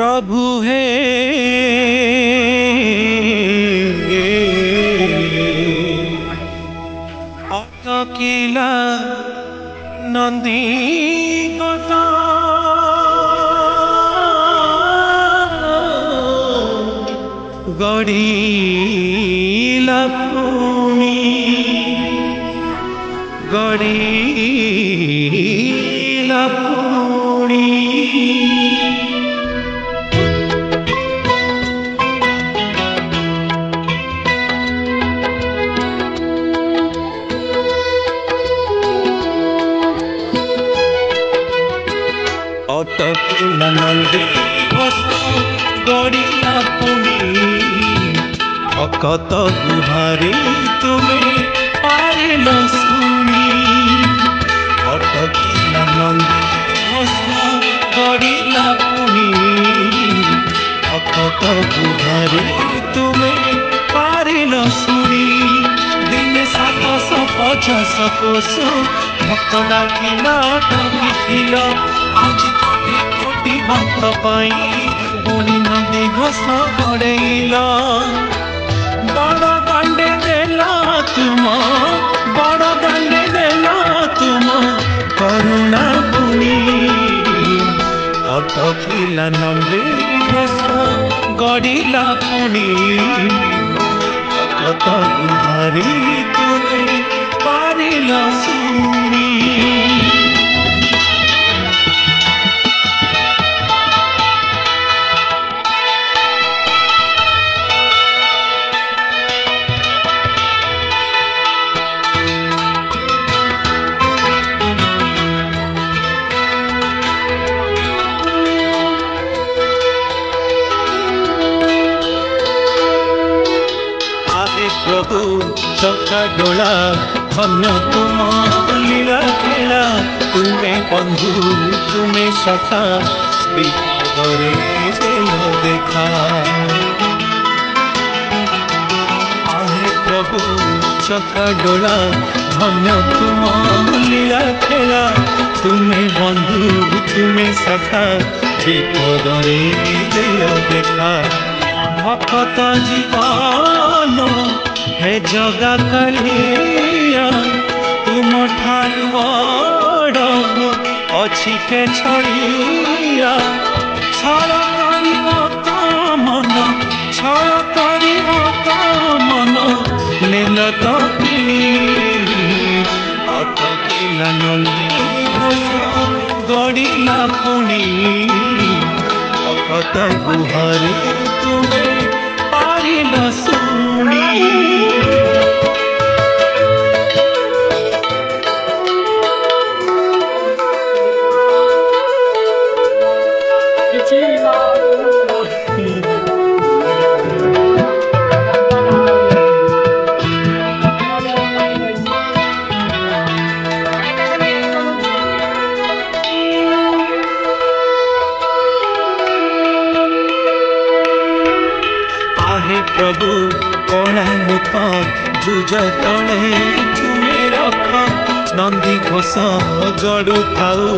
प्रभु हे अटकिला नंदी कथा गड़ीला पुनी गड़ीला पुनी अटकिला नंदी गड़ीला पुनी अकत गुहारी तुम्हें पारिल सुनी अटकिला नंदी गड़ीला पुनी अकत गुहारी तुम्हें पारिल सुनी दिन 750 कोश भक्त डाकिला टकिल आज कोटि कोटि भक्त पाई पुणी नंदी घोष गड़ेल बड़ दांडे देला तुम बड़ दांडे देला तुम करुणा पुनी अटकिला नंदी घोष गड़ीला पुनी कत गुहारी तुमे पारिल सुनी प्रभु चका डोला धन्य तुम लीला खेला तुम्हें बंधु तुम्हें सखा विपदरे देखा आहे प्रभु चका डोला धन्य तुम लीला खेला तुम्हें बंधु तुम्हें सखा विपदरे देखा भक्त जीवन हे जगा कलिया तुम ठारू बड़ अच्छी के छड़िया छल कर मन छल कर मन नील तो अटकिला नंदी गड़ीला पुनी अकत गुहारी तुमे पारिल सुनी प्रभु कला मुख भुज तले तुम्हें रख नंदी घोष गड़ू थाऊ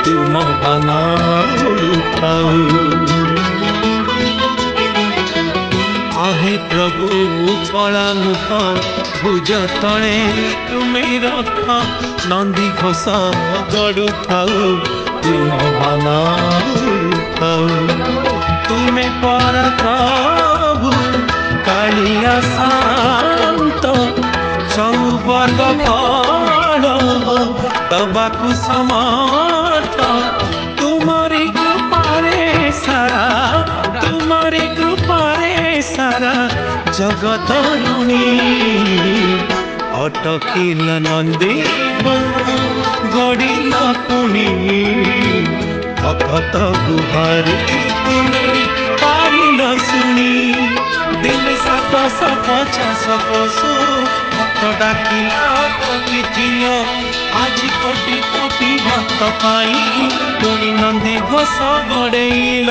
तुम पाना उड़ुथाऊ आहे प्रभु कला मुख भुज तले तुम्हें रख नंदी घोष गड़ू थाऊ तुम पाना उड़ुथाऊ तुम्हें पर प्रभु कालिया शांत चौवर्ग फल दबाकु समर्थ तुम्हारी कृपारे सारा जगत ऋणी अटकिला नंदी गड़ीला पुनी अकत गुहारी तुमे पारिल सुनी दिन 750 कोश भक्त डाकिला टकिल आज कोटि कोटि भक्त पाई पुणी नंदी घोष गड़ेल